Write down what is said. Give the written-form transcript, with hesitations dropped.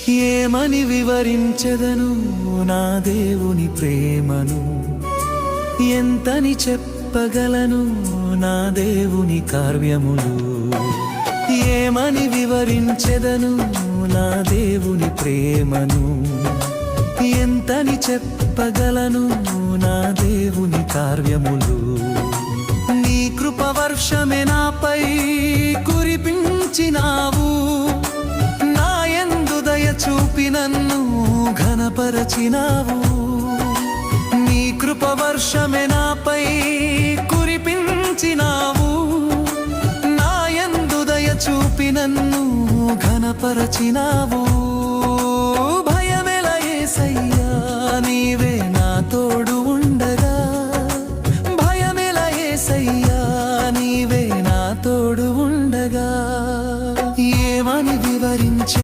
ఏమని వివరించెదను నా దేవుని ప్రేమను, ఎంతని చెప్పగలను నా దేవుని కార్యములు. ఏమని వివరించెదను నా దేవుని ప్రేమను, ఎంతని చెప్పగలను నా దేవుని కార్యములు. నీ కృపవర్షమే నాపై కురిపించినావు, నా యందు దయ చూపి నన్ను ఘనపరచినావు. నీ కృపవర్షమే నాపై కురిపించినావు, నా యందు దయ చూపి నన్ను ఘనపరచినావు.